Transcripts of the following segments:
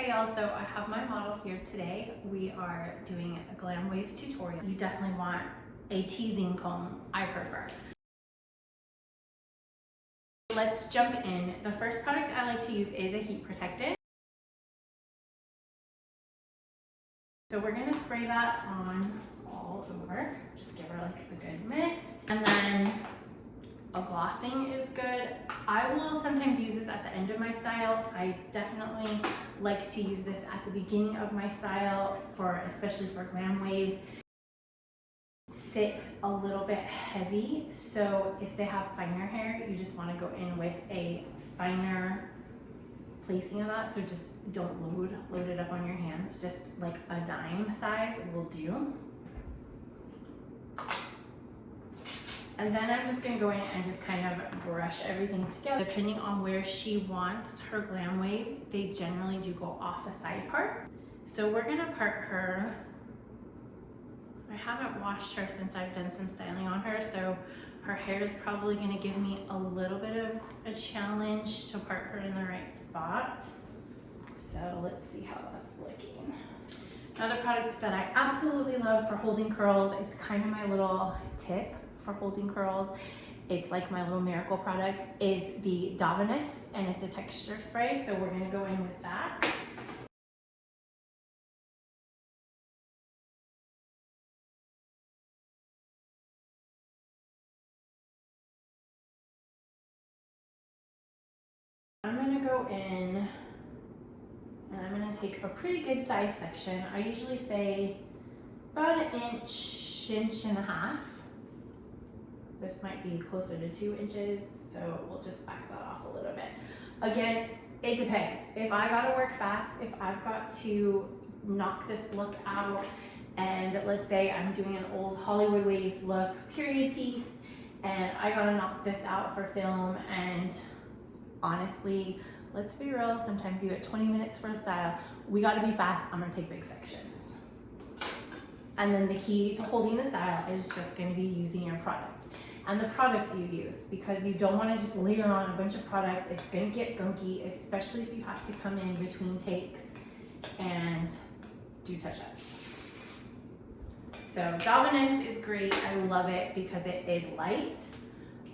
Hey y'all, so I have my model here today. We are doing a Glam wave tutorial. You definitely want a teasing comb, I prefer. Let's jump in. The first product I like to use is a heat protectant. So we're gonna spray that on all over. Just give her like a good mist. And then a glossing is good. I will sometimes use this at the end of my style. I definitely like to use this at the beginning of my style, especially for glam waves. Sit a little bit heavy, so if they have finer hair, you just want to go in with a finer placing of that. So just don't load it up on your hands. Just like a dime size will do. And then I'm just gonna go in and just kind of brush everything together. Depending on where she wants her glam waves, they generally do go off a side part. So we're gonna part her. I haven't washed her since I've done some styling on her, so her hair is probably gonna give me a little bit of a challenge to part her in the right spot. So let's see how that's looking. Another product that I absolutely love for holding curls, it's kind of my little tip for holding curls. It's like my little miracle product, is the Daveness, and it's a texture spray. So we're gonna go in with that. I'm gonna go in and I'm gonna take a pretty good size section. I usually say about an inch and a half. This might be closer to 2 inches, so we'll just back that off a little bit. Again, it depends. If I gotta work fast, if I've got to knock this look out, and let's say I'm doing an old Hollywood waves look, period piece, and I gotta knock this out for film, and honestly, let's be real, sometimes you get 20 minutes for a style. We gotta be fast, I'm gonna take big sections. And then the key to holding the style is just gonna be using your product. And the product you use, because you don't want to just layer on a bunch of product. It's going to get gunky, especially if you have to come in between takes and do touch-ups. So Daveness is great. I love it because it is light,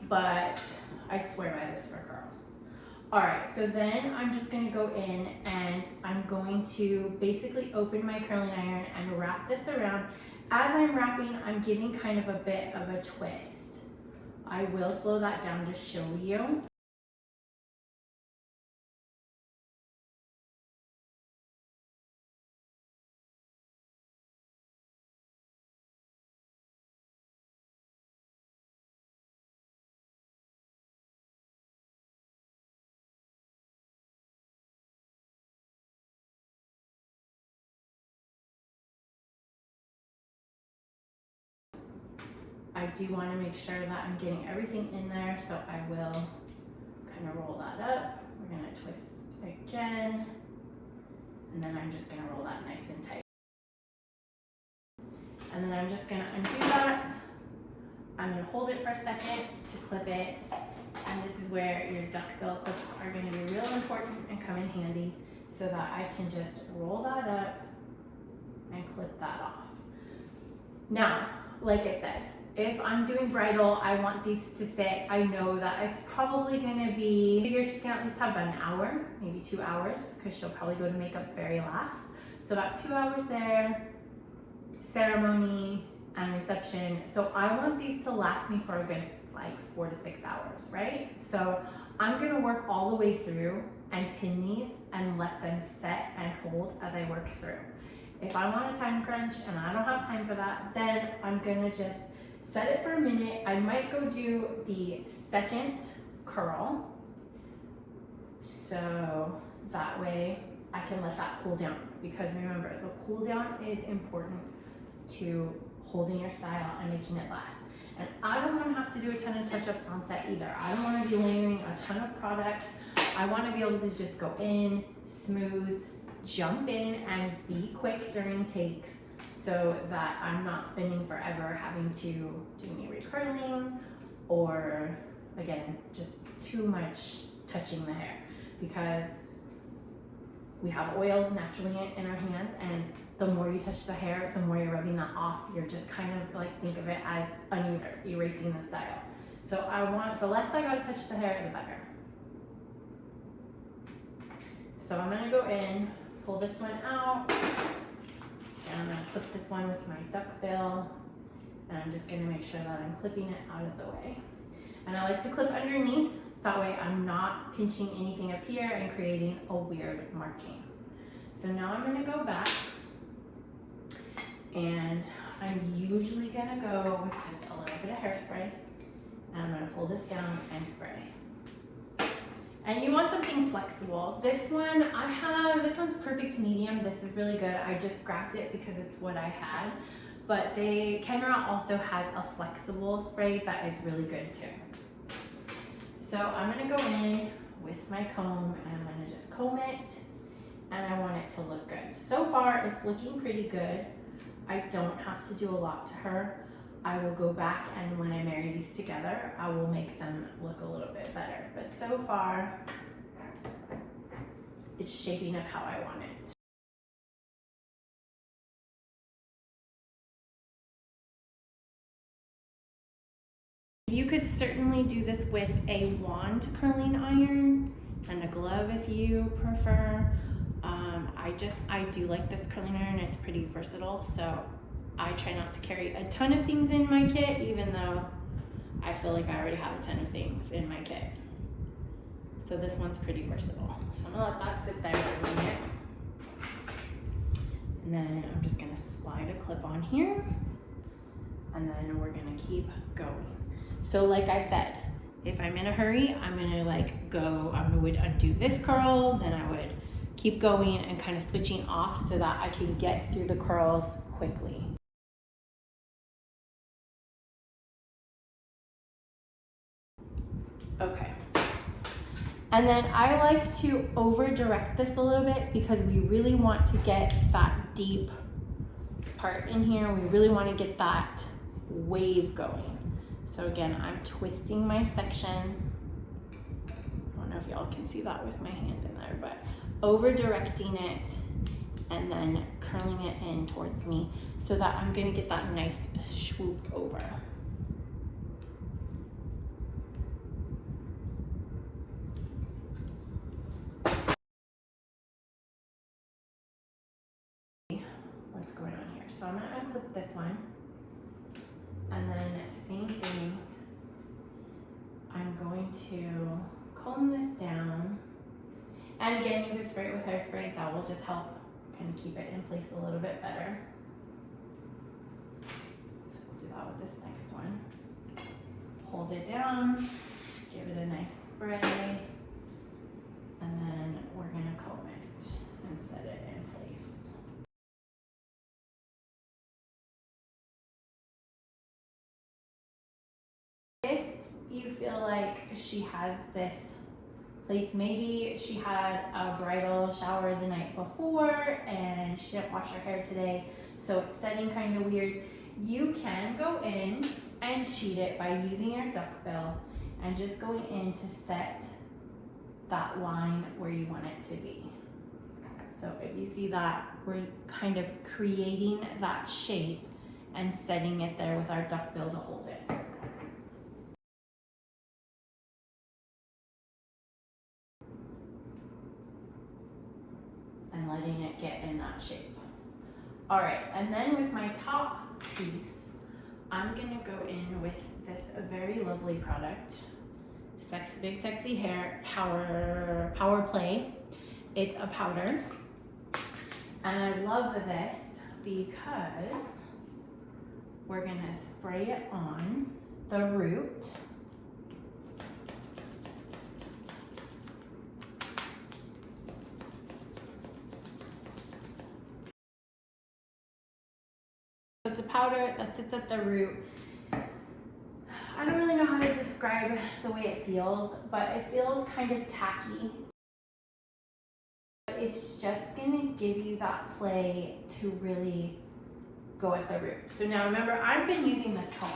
but I swear by this for curls. All right, so then I'm just going to go in and I'm going to basically open my curling iron and wrap this around. As I'm wrapping, I'm giving kind of a bit of a twist. I will slow that down to show you. I do want to make sure that I'm getting everything in there, so I will kind of roll that up. We're going to twist again, and then I'm just going to roll that nice and tight. And then I'm just going to undo that. I'm going to hold it for a second to clip it, and this is where your duckbill clips are going to be real important and come in handy, so that I can just roll that up and clip that off. Now, like I said, if I'm doing bridal, I want these to sit. I know that it's probably gonna be, I figure she's gonna at least have about an hour, maybe 2 hours, because she'll probably go to makeup very last. So about 2 hours there, ceremony and reception. So I want these to last me for a good like 4 to 6 hours, right? So I'm gonna work all the way through and pin these and let them set and hold as I work through. If I want a time crunch and I don't have time for that, then I'm gonna just set it for a minute. I might go do the second curl, so that way I can let that cool down, because remember, the cool down is important to holding your style and making it last. And I don't want to have to do a ton of touch-ups on set either. I don't want to be layering a ton of product. I want to be able to just go in, smooth, jump in, and be quick during takes, so that I'm not spending forever having to do any recurling or, again, just too much touching the hair. Because we have oils naturally in our hands, and the more you touch the hair, the more you're rubbing that off. You're just kind of like, think of it as an eraser, erasing the style. So I want, the less I gotta touch the hair, the better. So I'm gonna go in, pull this one out, and I'm gonna clip this one with my duckbill, and I'm just gonna make sure that I'm clipping it out of the way. And I like to clip underneath, that way I'm not pinching anything up here and creating a weird marking. So now I'm gonna go back, and I'm usually gonna go with just a little bit of hairspray, and I'm gonna pull this down and spray. And you want something flexible. This one, this one's perfect medium. This is really good. I just grabbed it because it's what I had. But Kenra also has a flexible spray that is really good too. So I'm gonna go in with my comb, and I'm gonna just comb it, and I want it to look good. So far, it's looking pretty good. I don't have to do a lot to her. I will go back, and when I marry these together, I will make them look a little bit better. But so far, it's shaping up how I want it. You could certainly do this with a wand curling iron and a glove if you prefer. I do like this curling iron. It's pretty versatile, so I try not to carry a ton of things in my kit, even though I feel like I already have a ton of things in my kit. So this one's pretty versatile. So I'm gonna let that sit there for a minute. And then I'm just gonna slide a clip on here, and then we're gonna keep going. So like I said, if I'm in a hurry, I'm gonna I would undo this curl, then I would keep going and kind of switching off so that I can get through the curls quickly. Okay. And then I like to over direct this a little bit because we really want to get that deep part in here. We really want to get that wave going. So again, I'm twisting my section. I don't know if y'all can see that with my hand in there, but over directing it and then curling it in towards me so that I'm gonna get that nice swoop over. What's going on here? So I'm gonna unclip this one, and then same thing, I'm going to comb this down. And again, you can spray it with hairspray. That will just help kind of keep it in place a little bit better. So we'll do that with this next one. Hold it down, give it a nice spray, and then we're gonna comb it and set it in place. If you feel like she has this place, maybe she had a bridal shower the night before and she didn't wash her hair today, so it's setting kind of weird, you can go in and cheat it by using your duckbill and just going in to set that line where you want it to be. So if you see that, we're kind of creating that shape and setting it there with our duckbill to hold it. And letting it get in that shape. All right, and then with my top piece, I'm gonna go in with this very lovely product, Big Sexy Hair Power Play. It's a powder, and I love this because we're gonna spray it on the root. It's a powder that sits at the root. I don't really know how to describe the way it feels, but it feels kind of tacky. It's just gonna give you that play to really go at the root. So now remember, I've been using this comb.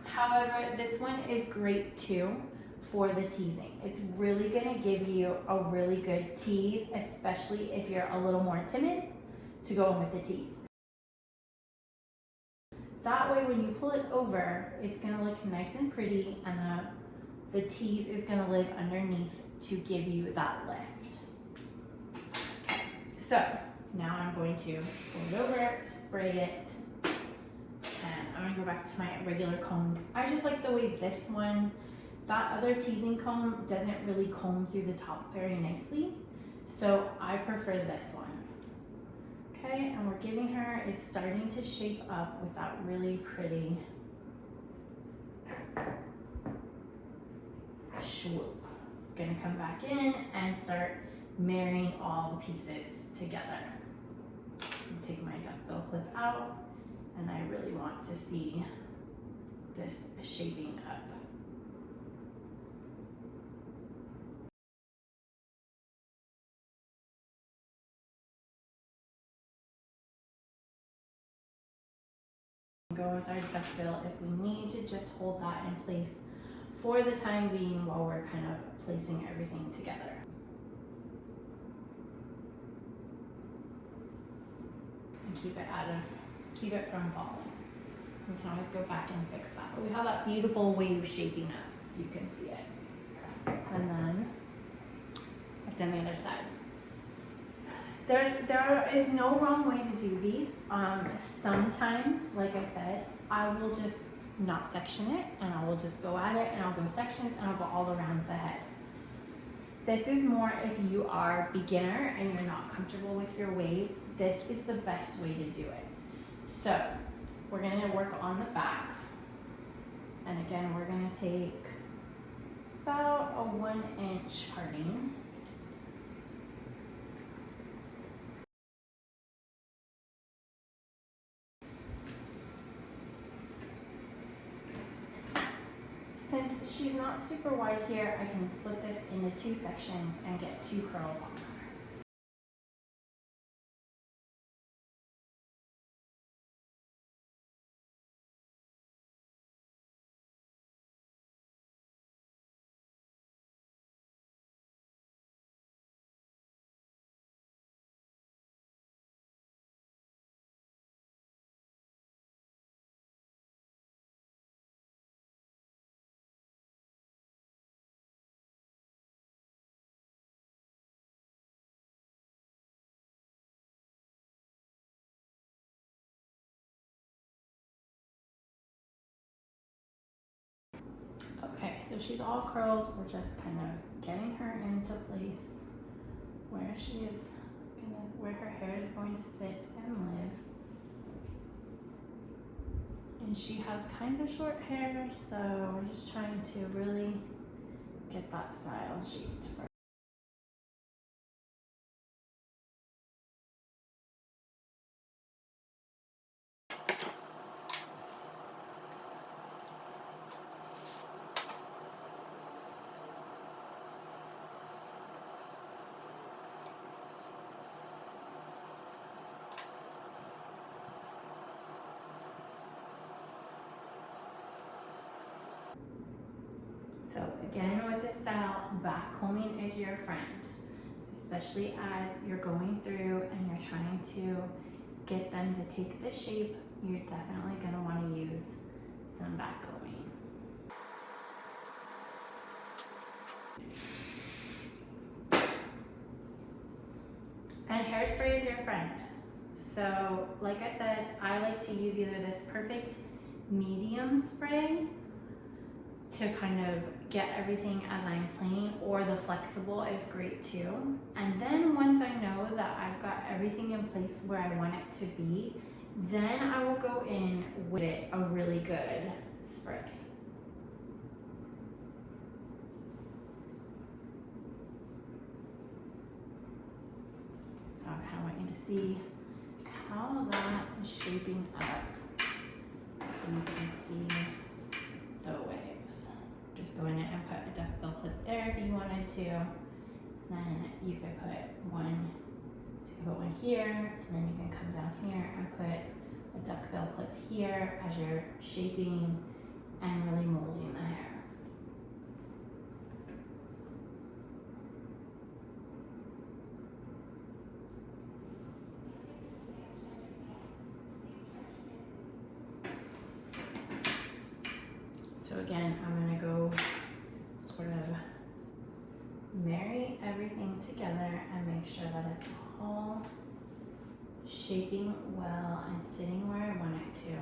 However, this one is great too for the teasing. It's really gonna give you a really good tease, especially if you're a little more timid to go in with the tease. That way when you pull it over, it's gonna look nice and pretty, and the tease is gonna live underneath to give you that lift. Okay, so now I'm going to pull it over, spray it, and I'm gonna go back to my regular comb because I just like the way this one, that other teasing comb doesn't really comb through the top very nicely. So I prefer this one. Okay, and we're giving her, it's starting to shape up with that really pretty swoop. Gonna come back in and start marrying all the pieces together. Take my duckbill clip out, and I really want to see this shaping up. Go with our duckbill if we need to just hold that in place for the time being while we're kind of placing everything together. And keep it from falling. We can always go back and fix that. But we have that beautiful wave shaping up. You can see it. And then I've done the other side. There is no wrong way to do these. Sometimes, like I said, I will just not section it, and I will just go at it, and I'll go sections, and I'll go all around the head. This is more if you are beginner and you're not comfortable with your waves, this is the best way to do it. So we're gonna work on the back. And again, we're gonna take about a 1 inch parting. Since she's not super wide here, I can split this into 2 sections and get 2 curls on her. Okay, so she's all curled. We're just kind of getting her into place where she is where her hair is going to sit and live. And she has kind of short hair, so we're just trying to really get that style shaped for her. So again, with this style, back combing is your friend, especially as you're going through and you're trying to get them to take the shape. You're definitely going to want to use some back combing. And hairspray is your friend. So like I said, I like to use either this Perfect medium spray to kind of get everything as I'm playing, or the flexible is great too. And then once I know that I've got everything in place where I want it to be, then I will go in with a really good spray. So I kind of want you to see how that is shaping up, so you can see the waves. Just go in and put a duckbill clip there if you wanted to. Then you could put one, so you can put one here, and then you can come down here and put a duckbill clip here as you're shaping and really molding the hair. marry everything together and make sure that it's all shaping well and sitting where I want it to.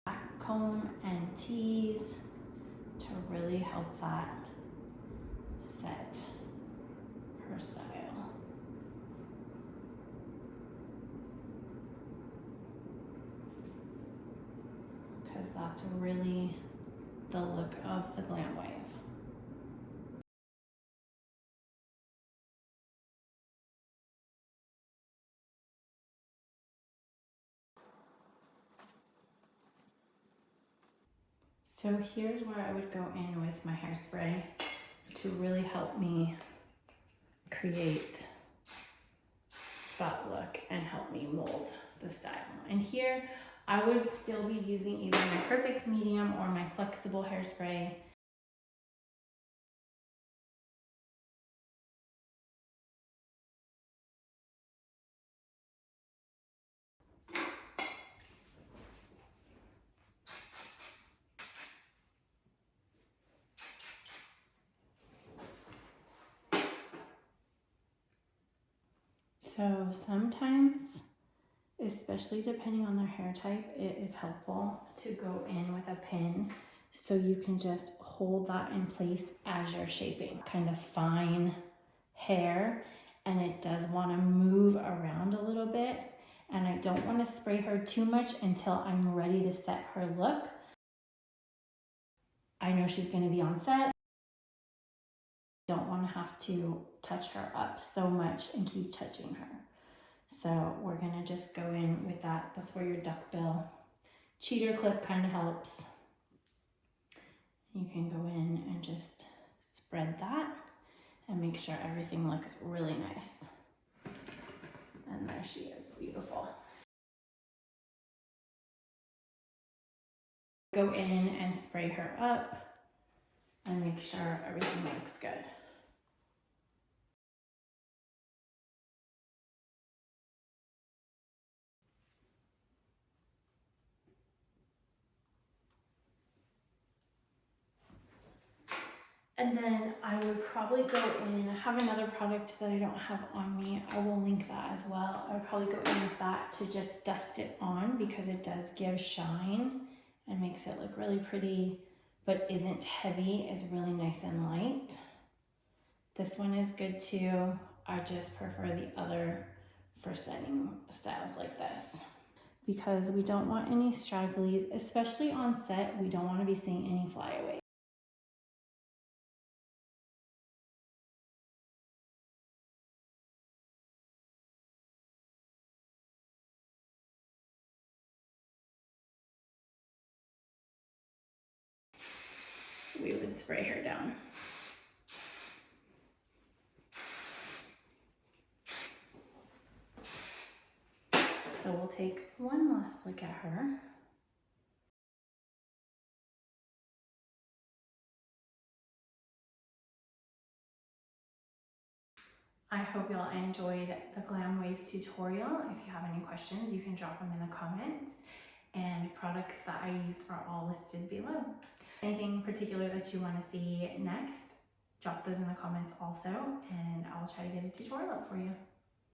Back comb and tease to really help that set her style. Because that's really the look of the Glam Wave. So here's where I would go in with my hairspray to really help me create that look and help me mold the style. And here I would still be using either my Perfect Medium or my flexible hairspray. So sometimes, especially depending on their hair type, it is helpful to go in with a pin so you can just hold that in place as you're shaping. Kind of fine hair, and it does want to move around a little bit, and I don't want to spray her too much until I'm ready to set her look. I know she's going to be on set. Don't want to have to touch her up so much and keep touching her. So we're gonna just go in with that. That's where your duckbill cheater clip kind of helps. You can go in and just spread that and make sure everything looks really nice. And there she is, beautiful. Go in and spray her up and make sure everything looks good. And then I would probably go in, I have another product that I don't have on me. I will link that as well. I would probably go in with that to just dust it on because it does give shine and makes it look really pretty, but isn't heavy, is really nice and light. This one is good too. I just prefer the other for setting styles like this because we don't want any stragglies, especially on set. We don't want to be seeing any flyaways. We would spray her down. So we'll take one last look at her. I hope y'all enjoyed the Glam Wave tutorial. If you have any questions, you can drop them in the comments. And products that I used are all listed below. Anything particular that you want to see next, drop those in the comments also, and I'll try to get a tutorial up for you.